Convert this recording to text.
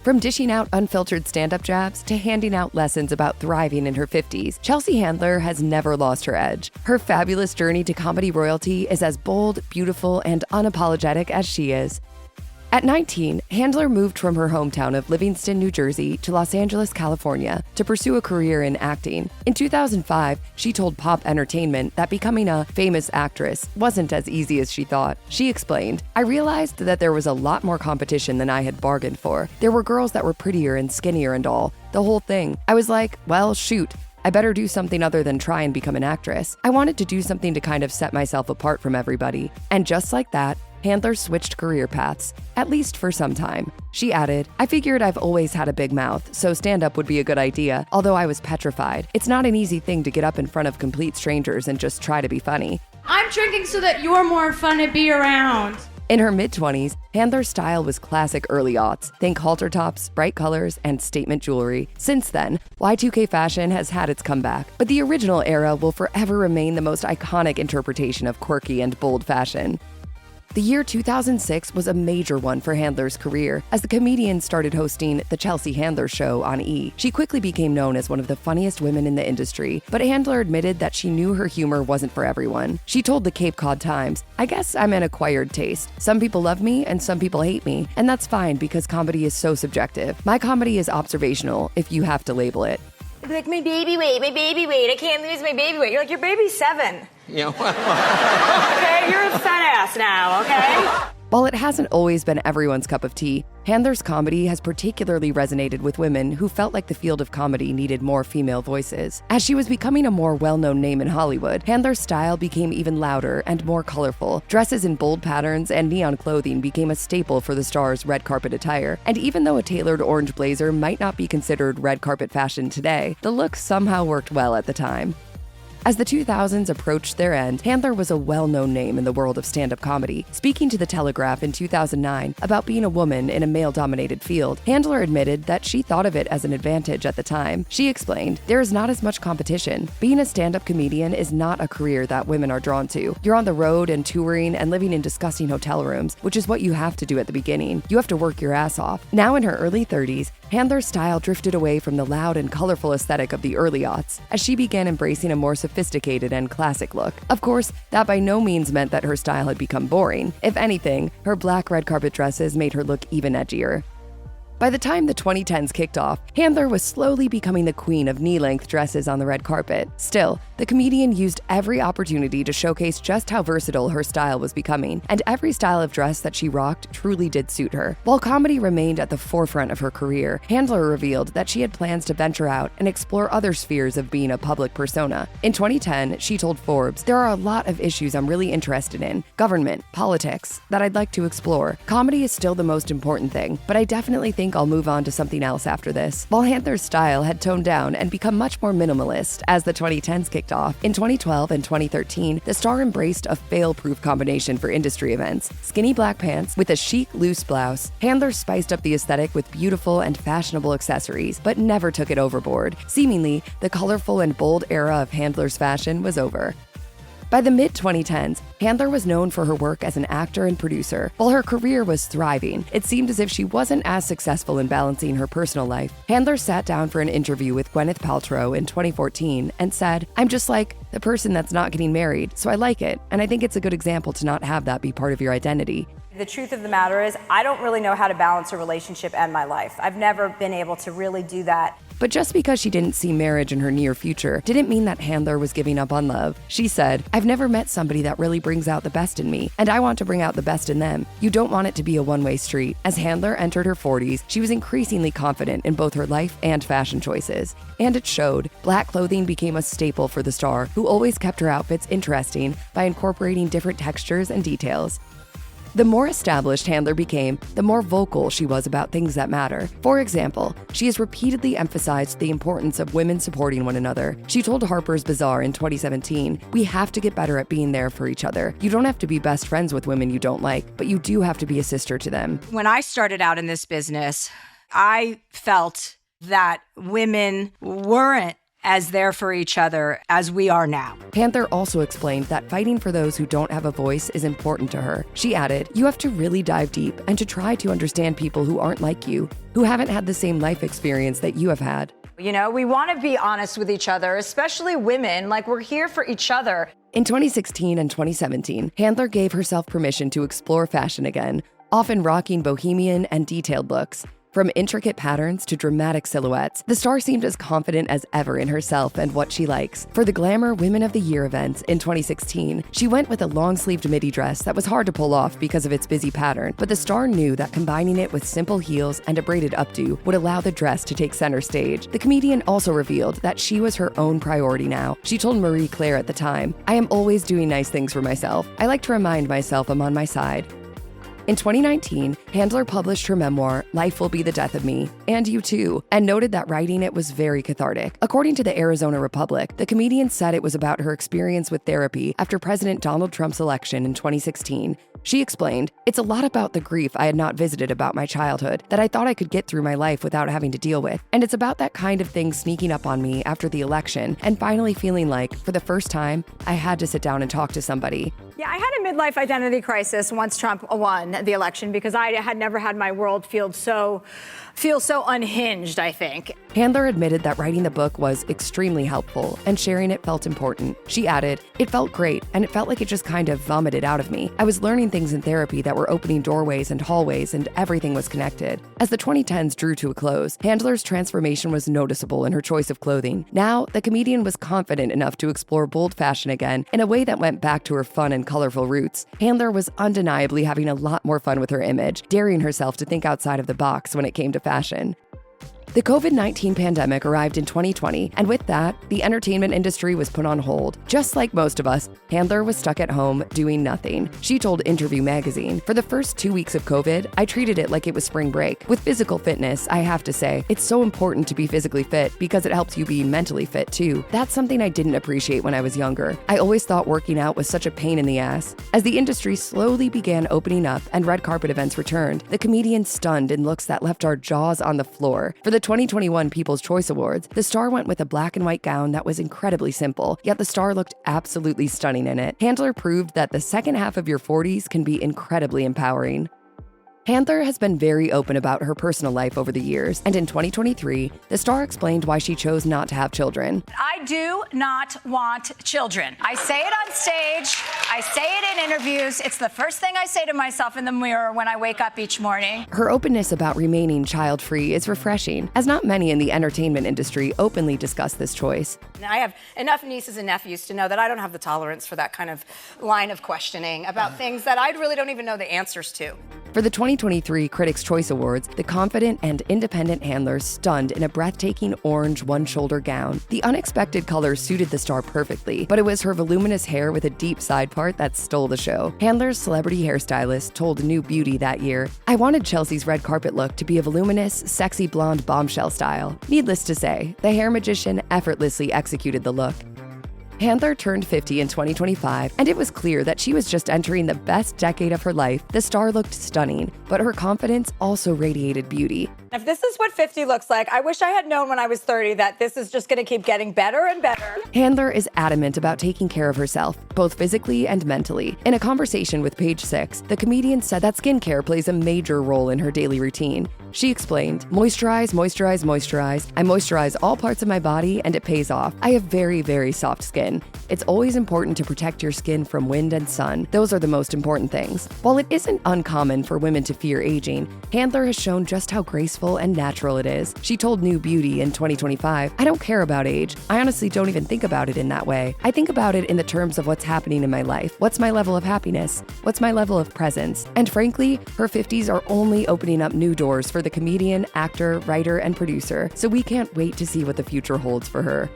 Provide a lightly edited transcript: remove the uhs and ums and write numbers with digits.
From dishing out unfiltered stand-up jabs to handing out lessons about thriving in her 50s, Chelsea Handler has never lost her edge. Her fabulous journey to comedy royalty is as bold, beautiful, and unapologetic as she is. At 19, Handler moved from her hometown of Livingston, New Jersey to Los Angeles, California to pursue a career in acting. In 2005, she told Pop Entertainment that becoming a famous actress wasn't as easy as she thought. She explained, "I realized that there was a lot more competition than I had bargained for. There were girls that were prettier and skinnier and all, the whole thing. I was like, well, shoot. I better do something other than try and become an actress. I wanted to do something to kind of set myself apart from everybody." And just like that, Handler switched career paths, at least for some time. She added, "I figured I've always had a big mouth, so stand-up would be a good idea, although I was petrified. It's not an easy thing to get up in front of complete strangers and just try to be funny." I'm drinking so that you're more fun to be around. In her mid-20s, Handler's style was classic early aughts. Think halter tops, bright colors, and statement jewelry. Since then, Y2K fashion has had its comeback, but the original era will forever remain the most iconic interpretation of quirky and bold fashion. The year 2006 was a major one for Handler's career, as the comedian started hosting The Chelsea Handler Show on E! She quickly became known as one of the funniest women in the industry, but Handler admitted that she knew her humor wasn't for everyone. She told the Cape Cod Times, "I guess I'm an acquired taste. Some people love me and some people hate me, and that's fine because comedy is so subjective. My comedy is observational, if you have to label it." Like, my baby weight, I can't lose my baby weight. You're like, your baby's 7. Yeah, Okay, you're a fat ass now, okay? While it hasn't always been everyone's cup of tea, Handler's comedy has particularly resonated with women who felt like the field of comedy needed more female voices. As she was becoming a more well-known name in Hollywood, Handler's style became even louder and more colorful. Dresses in bold patterns and neon clothing became a staple for the star's red carpet attire. And even though a tailored orange blazer might not be considered red carpet fashion today, the look somehow worked well at the time. As the 2000s approached their end, Handler was a well-known name in the world of stand-up comedy. Speaking to The Telegraph in 2009 about being a woman in a male-dominated field, Handler admitted that she thought of it as an advantage at the time. She explained, "There is not as much competition. Being a stand-up comedian is not a career that women are drawn to. You're on the road and touring and living in disgusting hotel rooms, which is what you have to do at the beginning. You have to work your ass off." Now in her early 30s, Handler's style drifted away from the loud and colorful aesthetic of the early aughts as she began embracing a more sophisticated and classic look. Of course, that by no means meant that her style had become boring. If anything, her black red carpet dresses made her look even edgier. By the time the 2010s kicked off, Handler was slowly becoming the queen of knee-length dresses on the red carpet. Still, the comedian used every opportunity to showcase just how versatile her style was becoming, and every style of dress that she rocked truly did suit her. While comedy remained at the forefront of her career, Handler revealed that she had plans to venture out and explore other spheres of being a public persona. In 2010, she told Forbes, "There are a lot of issues I'm really interested in, government, politics, that I'd like to explore. Comedy is still the most important thing, but I definitely think I'll move on to something else after this." While Handler's style had toned down and become much more minimalist as the 2010s kicked off, in 2012 and 2013, the star embraced a fail-proof combination for industry events: skinny black pants with a chic, loose blouse. Handler spiced up the aesthetic with beautiful and fashionable accessories, but never took it overboard. Seemingly, the colorful and bold era of Handler's fashion was over. By the mid-2010s, Handler was known for her work as an actor and producer. While her career was thriving, it seemed as if she wasn't as successful in balancing her personal life. Handler sat down for an interview with Gwyneth Paltrow in 2014 and said, "I'm just like the person that's not getting married, so I like it, and I think it's a good example to not have that be part of your identity." The truth of the matter is, I don't really know how to balance a relationship and my life. I've never been able to really do that. But just because she didn't see marriage in her near future didn't mean that Handler was giving up on love. She said, "I've never met somebody that really brings out the best in me, and I want to bring out the best in them. You don't want it to be a one-way street." As Handler entered her 40s, she was increasingly confident in both her life and fashion choices. And it showed. Black clothing became a staple for the star, who always kept her outfits interesting by incorporating different textures and details. The more established Handler became, the more vocal she was about things that matter. For example, she has repeatedly emphasized the importance of women supporting one another. She told Harper's Bazaar in 2017, "We have to get better at being there for each other. You don't have to be best friends with women you don't like, but you do have to be a sister to them." When I started out in this business, I felt that women weren't as there for each other as we are now. Handler also explained that fighting for those who don't have a voice is important to her. She added, "You have to really dive deep and to try to understand people who aren't like you, who haven't had the same life experience that you have had." You know, we want to be honest with each other, especially women. Like, we're here for each other. In 2016 and 2017, Handler gave herself permission to explore fashion again, often rocking bohemian and detailed looks. From intricate patterns to dramatic silhouettes, the star seemed as confident as ever in herself and what she likes. For the Glamour Women of the Year event in 2016, she went with a long-sleeved midi dress that was hard to pull off because of its busy pattern, but the star knew that combining it with simple heels and a braided updo would allow the dress to take center stage. The comedian also revealed that she was her own priority now. She told Marie Claire at the time, "I am always doing nice things for myself. I like to remind myself I'm on my side." In 2019, Handler published her memoir, Life Will Be the Death of Me, and You Too, and noted that writing it was very cathartic. According to the Arizona Republic, the comedian said it was about her experience with therapy after President Donald Trump's election in 2016. She explained, "It's a lot about the grief I had not visited about my childhood that I thought I could get through my life without having to deal with. And it's about that kind of thing sneaking up on me after the election and finally feeling like, for the first time, I had to sit down and talk to somebody." Yeah, I had a midlife identity crisis once Trump won the election because I had never had my world feel so unhinged, I think. Handler admitted that writing the book was extremely helpful and sharing it felt important. She added, "It felt great and it felt like it just kind of vomited out of me. I was learning things in therapy that were opening doorways and hallways and everything was connected." As the 2010s drew to a close, Handler's transformation was noticeable in her choice of clothing. Now, the comedian was confident enough to explore bold fashion again in a way that went back to her fun and colorful roots. Handler was undeniably having a lot more fun with her image, daring herself to think outside of the box when it came to fashion. The COVID-19 pandemic arrived in 2020, and with that, the entertainment industry was put on hold. Just like most of us, Handler was stuck at home doing nothing. She told Interview magazine, "For the first 2 weeks of COVID, I treated it like it was spring break. With physical fitness, I have to say, it's so important to be physically fit because it helps you be mentally fit too. That's something I didn't appreciate when I was younger. I always thought working out was such a pain in the ass." As the industry slowly began opening up and red carpet events returned, the comedian stunned in looks that left our jaws on the floor. For the 2021 People's Choice Awards, the star went with a black and white gown that was incredibly simple, yet the star looked absolutely stunning in it. Handler proved that the second half of your 40s can be incredibly empowering. Handler has been very open about her personal life over the years, and in 2023, the star explained why she chose not to have children. I do not want children. I say it on stage. I say it in interviews. It's the first thing I say to myself in the mirror when I wake up each morning. Her openness about remaining child-free is refreshing, as not many in the entertainment industry openly discuss this choice. I have enough nieces and nephews to know that I don't have the tolerance for that kind of line of questioning about things that I really don't even know the answers to. For the 2023 Critics' Choice Awards, the confident and independent Handler stunned in a breathtaking orange one-shoulder gown. The unexpected color suited the star perfectly, but it was her voluminous hair with a deep side part that stole the show. Handler's celebrity hairstylist told New Beauty that year, "I wanted Chelsea's red carpet look to be a voluminous, sexy blonde bombshell style." Needless to say, the hair magician effortlessly executed the look. Handler turned 50 in 2025, and it was clear that she was just entering the best decade of her life. The star looked stunning, but her confidence also radiated beauty. If this is what 50 looks like, I wish I had known when I was 30 that this is just going to keep getting better and better. Handler is adamant about taking care of herself, both physically and mentally. In a conversation with Page Six, the comedian said that skincare plays a major role in her daily routine. She explained, "Moisturize, moisturize, moisturize. I moisturize all parts of my body and it pays off. I have very, very soft skin. It's always important to protect your skin from wind and sun. Those are the most important things." While it isn't uncommon for women to fear aging, Handler has shown just how graceful and natural it is. She told New Beauty in 2025, "I don't care about age. I honestly don't even think about it in that way. I think about it in the terms of what's happening in my life. What's my level of happiness? What's my level of presence?" And frankly, her 50s are only opening up new doors for the comedian, actor, writer, and producer, so we can't wait to see what the future holds for her.